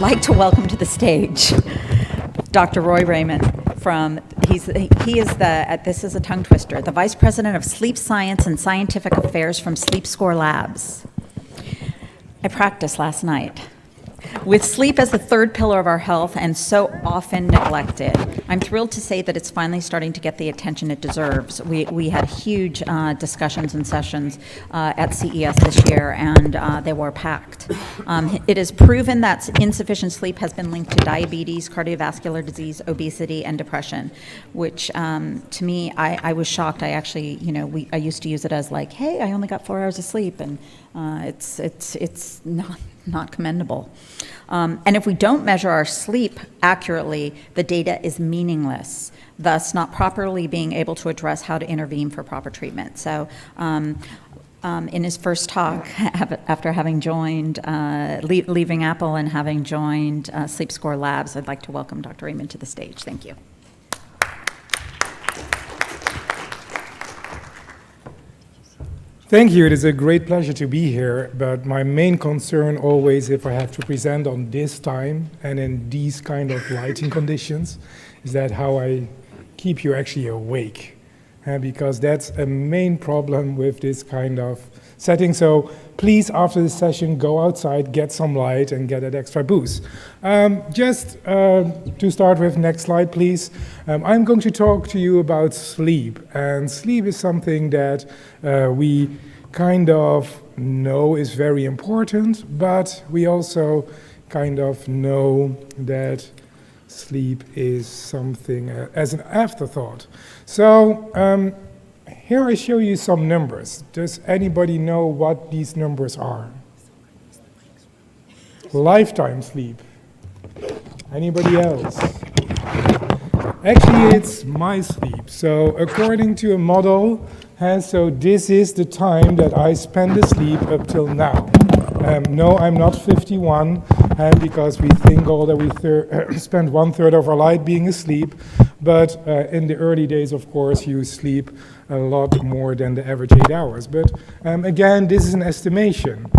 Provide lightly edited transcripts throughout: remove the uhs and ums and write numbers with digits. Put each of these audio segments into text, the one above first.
like to welcome to the stage Dr. Roy Raymond this is a tongue twister, the Vice President of Sleep Science and Scientific Affairs from Sleep Score Labs. I practiced last night. With sleep as the third pillar of our health and so often neglected, I'm thrilled to say that it's finally starting to get the attention it deserves. We had huge discussions and sessions at CES this year, and they were packed. It is proven that insufficient sleep has been linked to diabetes, cardiovascular disease, obesity, and depression, which to me, I was shocked. I actually, I used to use it as like, hey, I only got 4 hours of sleep, and it's not commendable. And if we don't measure our sleep accurately, the data is meaningless, thus not properly being able to address how to intervene for proper treatment. So in his first talk, after having joined, leaving Apple and having joined Sleep Score Labs, I'd like to welcome Dr. Raymond to the stage. Thank you. Thank you. It is a great pleasure to be here, but my main concern always, if I have to present on this time and in these kind of lighting conditions, is that how I keep you actually awake, because that's a main problem with this kind of setting. So please, after this session, go outside, get some light, and get that extra boost. Just to start with, next slide, please. I'm going to talk to you about sleep, and sleep is something that we kind of know is very important, but we also kind of know that sleep is something as an afterthought. So here I show you some numbers. Does anybody know what these numbers are? Lifetime sleep. Anybody else? Actually, it's my sleep. So according to a model, so this is the time that I spend asleep up till now. No, I'm not 51, because we think all that we spend 1/3 of our life being asleep. But in the early days, of course, you sleep a lot more than the average 8 hours. But again, this is an estimation.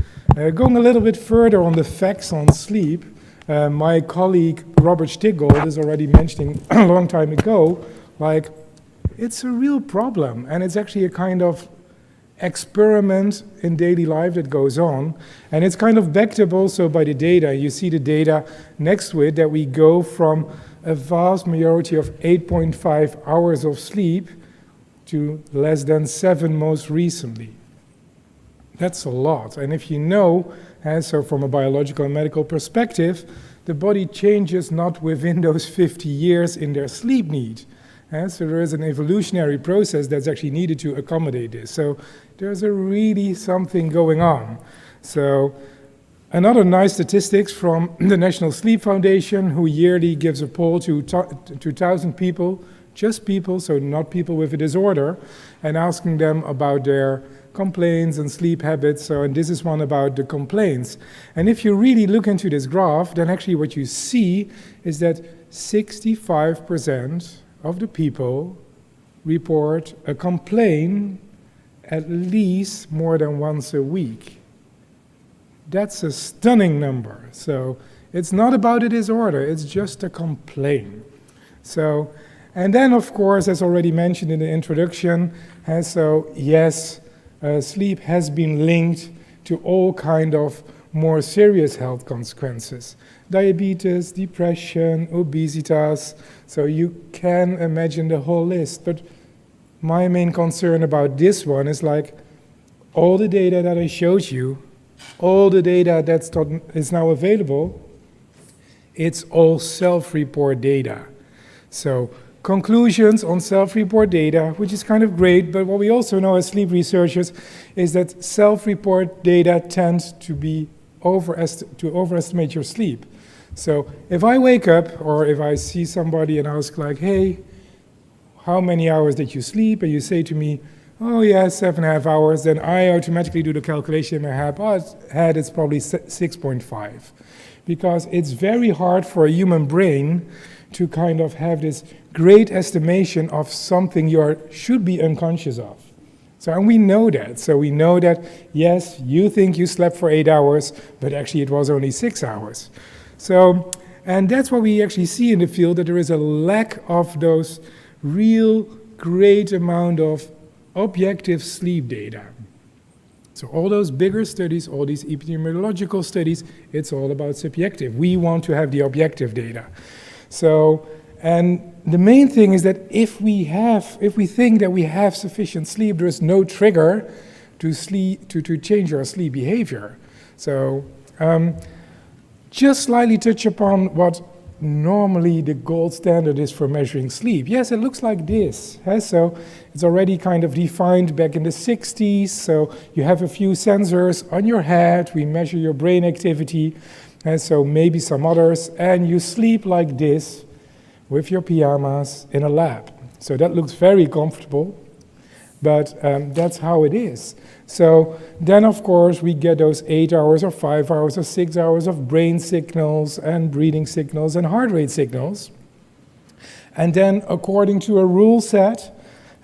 Going a little bit further on the facts on sleep, my colleague Robert Stiggold is already mentioning a long time ago, like, it's a real problem, and it's actually a kind of experiment in daily life that goes on, and it's kind of backed up also by the data. You see the data next to it, that we go from a vast majority of 8.5 hours of sleep to less than 7 most recently. That's a lot, and if you know, so from a biological and medical perspective, the body changes not within those 50 years in their sleep need. So there is an evolutionary process that's actually needed to accommodate this. So there's really something going on. So another nice statistics from the National Sleep Foundation, who yearly gives a poll to 2,000 people, just people, so not people with a disorder, and asking them about their complaints and sleep habits. And this is one about the complaints. And if you really look into this graph, then actually what you see is that 65% of the people report a complaint at least more than once a week. That's a stunning number. So it's not about a disorder, it's just a complaint. So, and then of course, as already mentioned in the introduction, so yes, sleep has been linked to all kind of more serious health consequences. Diabetes, depression, obesitas, so you can imagine the whole list. But my main concern about this one is like all the data that I showed you, all the data that is now available, it's all self-report data. So conclusions on self-report data, which is kind of great, but what we also know as sleep researchers is that self-report data tends to be overestimate your sleep. So if I wake up, or if I see somebody and ask like, hey, how many hours did you sleep? And you say to me, oh yeah, 7.5 hours, then I automatically do the calculation in my head, it's probably 6.5. Because it's very hard for a human brain to kind of have this great estimation of something you should be unconscious of. So, and we know that. So we know that, yes, you think you slept for 8 hours, but actually it was only 6 hours. So, and that's what we actually see in the field, that there is a lack of those real great amount of objective sleep data. So all those bigger studies, all these epidemiological studies, it's all about subjective. We want to have the objective data. So, and the main thing is that if we think that we have sufficient sleep, there is no trigger to change our sleep behavior. So, just slightly touch upon what normally the gold standard is for measuring sleep. Yes, it looks like this. So it's already kind of defined back in the 60s. So you have a few sensors on your head. We measure your brain activity, and so maybe some others. And you sleep like this with your pajamas in a lab. So that looks very comfortable, but that's how it is. So then, of course, we get those 8 hours or 5 hours or 6 hours of brain signals and breathing signals and heart rate signals. And then, according to a rule set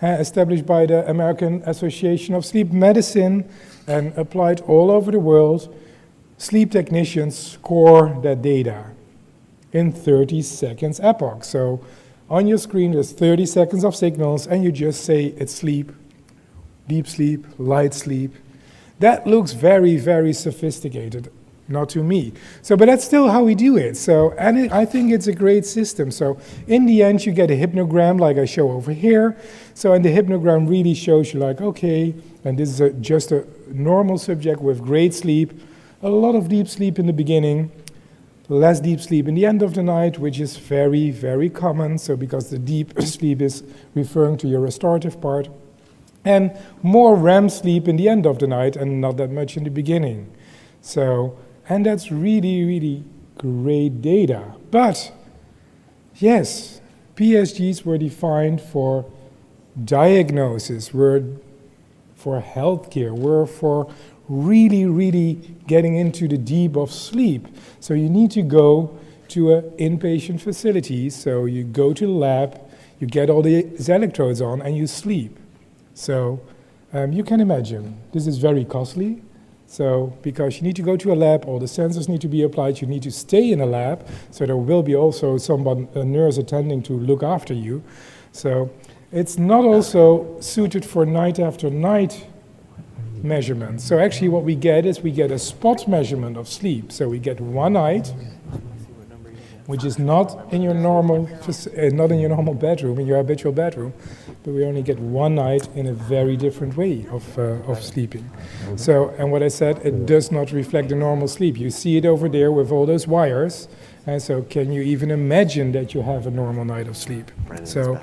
established by the American Association of Sleep Medicine and applied all over the world, sleep technicians score that data in 30 seconds epoch. So on your screen, there's 30 seconds of signals, and you just say it's sleep, deep sleep, light sleep. That looks very, very sophisticated, not to me. So, but that's still how we do it. So, and I think it's a great system. So in the end, you get a hypnogram like I show over here. So, and the hypnogram really shows you like, okay, and this is just a normal subject with great sleep, a lot of deep sleep in the beginning, less deep sleep in the end of the night, which is very, very common. So because the deep sleep is referring to your restorative part. And more REM sleep in the end of the night and not that much in the beginning. So, and that's really, really great data. But, yes, PSGs were defined for diagnosis, were for healthcare, were for really, really getting into the deep of sleep. So you need to go to an inpatient facility. So you go to the lab, you get all these electrodes on, and you sleep. So you can imagine, this is very costly. So because you need to go to a lab, all the sensors need to be applied, you need to stay in a lab, so there will be also a nurse attending to look after you. So it's not also suited for night after night measurement. So actually what we get is we get a spot measurement of sleep. So we get one night, which is not in your normal bedroom, in your habitual bedroom, but we only get one night in a very different way of sleeping. So, and what I said, it does not reflect the normal sleep. You see it over there with all those wires, and so can you even imagine that you have a normal night of sleep? So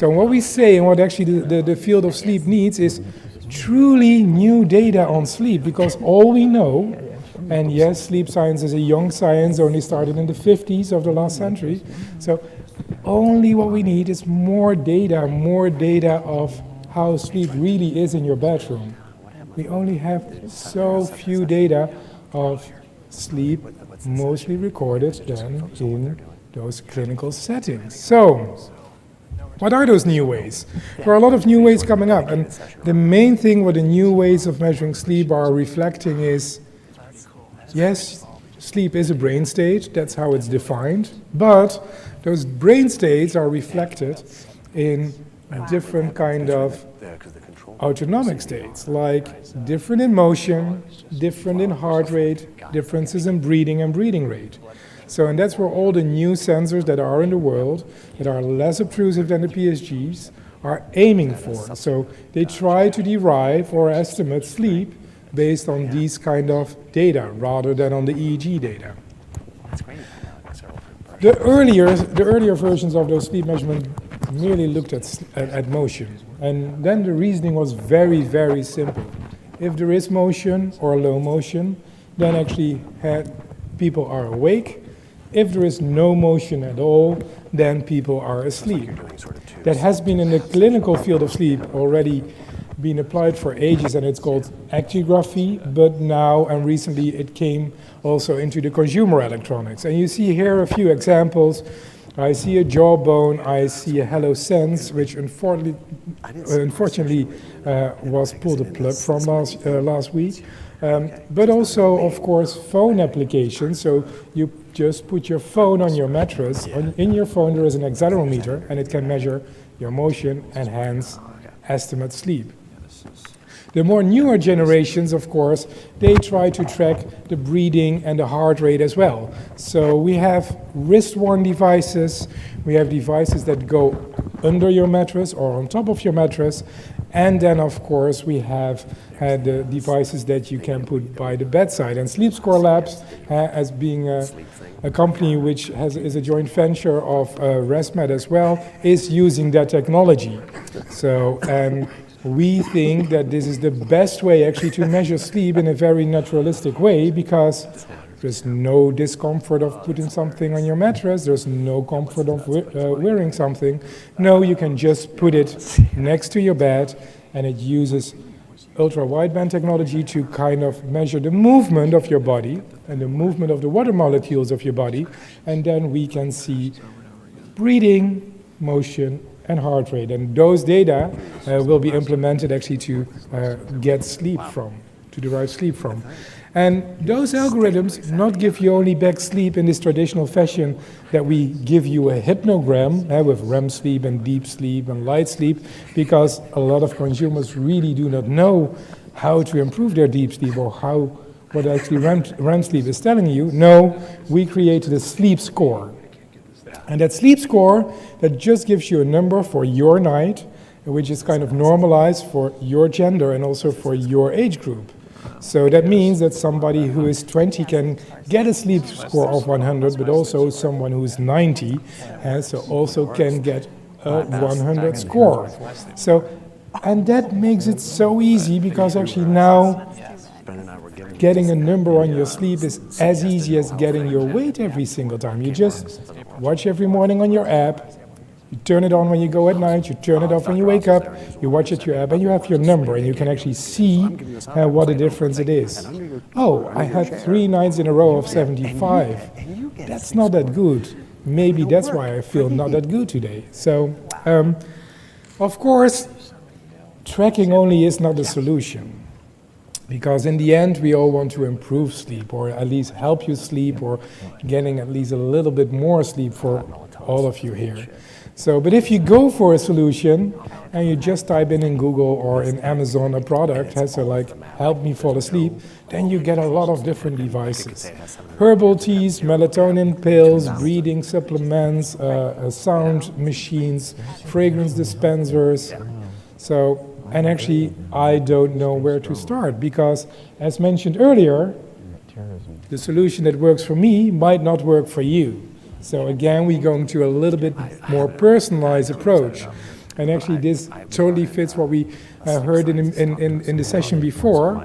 what we say, and what actually the field of sleep needs is truly new data on sleep, because all we know, and yes, sleep science is a young science, only started in the 50s of the last century. So only what we need is more data of how sleep really is in your bedroom. We only have so few data of sleep, mostly recorded then in those clinical settings. So what are those new ways? There are a lot of new ways coming up, and the main thing what the new ways of measuring sleep are reflecting is, yes, sleep is a brain state, that's how it's defined, but those brain states are reflected in different kind of autonomic states, like different in motion, different in heart rate, differences in breathing and breathing rate. So, and that's where all the new sensors that are in the world, that are less obtrusive than the PSGs, are aiming for. So they try to derive or estimate sleep based on these kind of data rather than on the EEG data. The earlier versions of those sleep measurements merely looked at motion. And then the reasoning was very, very simple. If there is motion or low motion, then actually people are awake. If there is no motion at all, then people are asleep. That has been in the clinical field of sleep already been applied for ages, and it's called actigraphy, but now and recently it came also into the consumer electronics. And you see here a few examples I see a jawbone, I see a Hello Sense, which unfortunately was pulled a plug from last week. But also, of course, phone applications. So you just put your phone on your mattress. In your phone there is an accelerometer, and it can measure your motion and hence estimate sleep. The more newer generations, of course, they try to track the breathing and the heart rate as well. So we have wrist-worn devices, we have devices that go under your mattress or on top of your mattress, and then, of course, we have the devices that you can put by the bedside. And Sleep Score Labs, as being a company which is a joint venture of ResMed as well, is using that technology. So we think that this is the best way actually to measure sleep in a very naturalistic way, because there's no discomfort of putting something on your mattress, there's no comfort of wearing something. No, you can just put it next to your bed, and it uses ultra-wideband technology to kind of measure the movement of your body and the movement of the water molecules of your body, and then we can see breathing, motion, and heart rate. And those data will be implemented actually to get sleep from, to derive sleep from. And those algorithms not give you only back sleep in this traditional fashion that we give you a hypnogram with REM sleep and deep sleep and light sleep, because a lot of consumers really do not know how to improve their deep sleep or what actually REM sleep is telling you. No, we created a sleep score. And that sleep score, that just gives you a number for your night, which is kind of normalized for your gender and also for your age group. So that means that somebody who is 20 can get a sleep score of 100, but also someone who is 90 so also can get a 100 score. So, and that makes it so easy, because actually now getting a number on your sleep is as easy as getting your weight every single time. You just watch every morning on your app, you turn it on when you go at night, you turn it off when you wake up, you watch it your app, and you have your number, and you can actually see what a difference it is. Oh, I had 3 nights in a row of 75. That's not that good. Maybe that's why I feel not that good today. So, of course, tracking only is not the solution. Because in the end, we all want to improve sleep, or at least help you sleep, or getting at least a little bit more sleep for all of you here. So, but if you go for a solution and you just type in Google or in Amazon a product, so like help me fall asleep, then you get a lot of different devices. Herbal teas, melatonin pills, breathing supplements, sound machines, fragrance dispensers. So, and actually, I don't know where to start, because, as mentioned earlier, the solution that works for me might not work for you. So again, we're going to a little bit more personalized approach. And actually, this totally fits what we heard in the session before.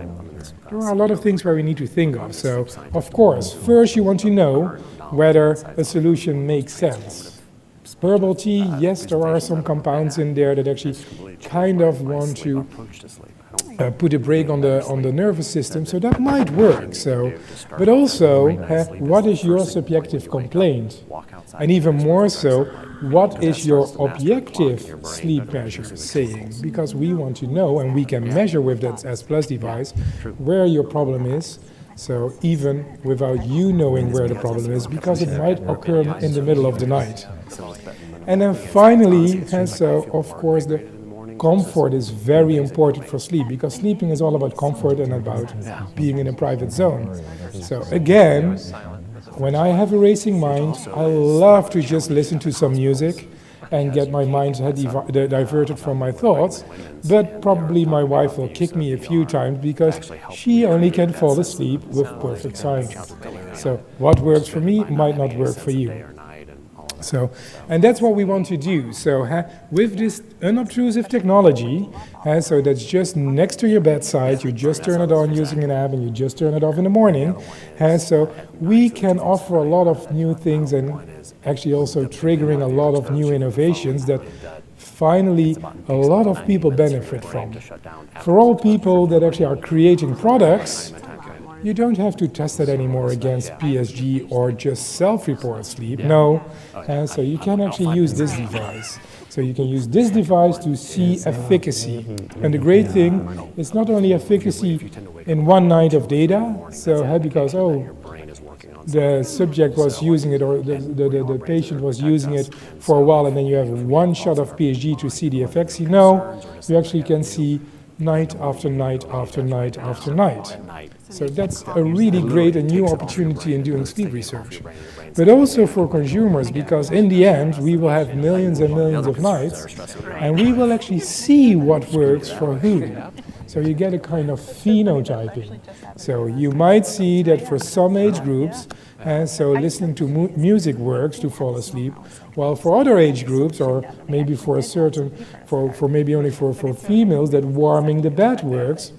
There are a lot of things where we need to think of. So, of course, first you want to know whether a solution makes sense. Herbal tea, yes, there are some compounds in there that actually kind of want to put a brake on the nervous system, so that might work. So, but also, what is your subjective complaint? And even more so, what is your objective sleep measure saying? Because we want to know, and we can measure with that S Plus device, where your problem is. So even without you knowing where the problem is, because it might occur in the middle of the night. And then finally, and so of course the comfort is very important for sleep, because sleeping is all about comfort and about being in a private zone. So again, when I have a racing mind, I love to just listen to some music and get my mind diverted from my thoughts, but probably my wife will kick me a few times because she only can fall asleep with perfect silence. So what works for me might not work for you. So, and that's what we want to do. So with this unobtrusive technology, so that's just next to your bedside, you just turn it on using an app and you just turn it off in the morning. So we can offer a lot of new things, and actually also triggering a lot of new innovations that finally a lot of people benefit from. For all people that actually are creating products, You don't have to test it anymore against PSG or just self-report sleep. No, so you can actually use this device. So you can use this device to see efficacy. And the great thing, it's not only efficacy in one night of data, so because, the subject was using it, or the patient was using it for a while, and then you have one shot of PSG to see the effects. No, you actually can see night after night after night after night. So that's a really great and new opportunity in doing sleep research. But also for consumers, because in the end, we will have millions and millions of nights, and we will actually see what works for whom. So you get a kind of phenotyping. So you might see that for some age groups, so listening to music works to fall asleep, while for other age groups, or maybe for a certain, for maybe only for females, that warming the bed works,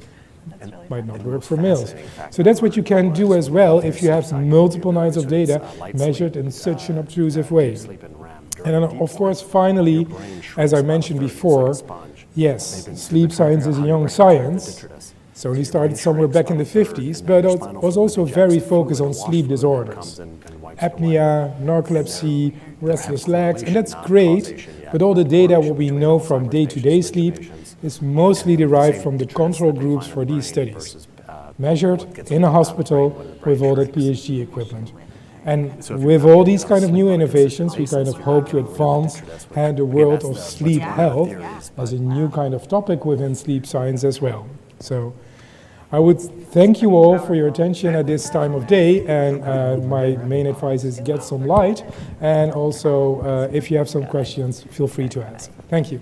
might not work for males. So that's what you can do as well if you have multiple nights of data measured in such an obtrusive way. And then, of course, finally, as I mentioned before, yes, sleep science is a young science. So he started somewhere back in the 50s, but it was also very focused on sleep disorders. Apnea, narcolepsy, restless legs, and that's great, but all the data what we know from day-to-day sleep is mostly derived from the control groups for these studies, measured in a hospital with all that PSG equipment. And with all these kind of new innovations, we kind of hope to advance the world of sleep health as a new kind of topic within sleep science as well. So I would thank you all for your attention at this time of day, and my main advice is get some light, and also if you have some questions, feel free to ask. Thank you.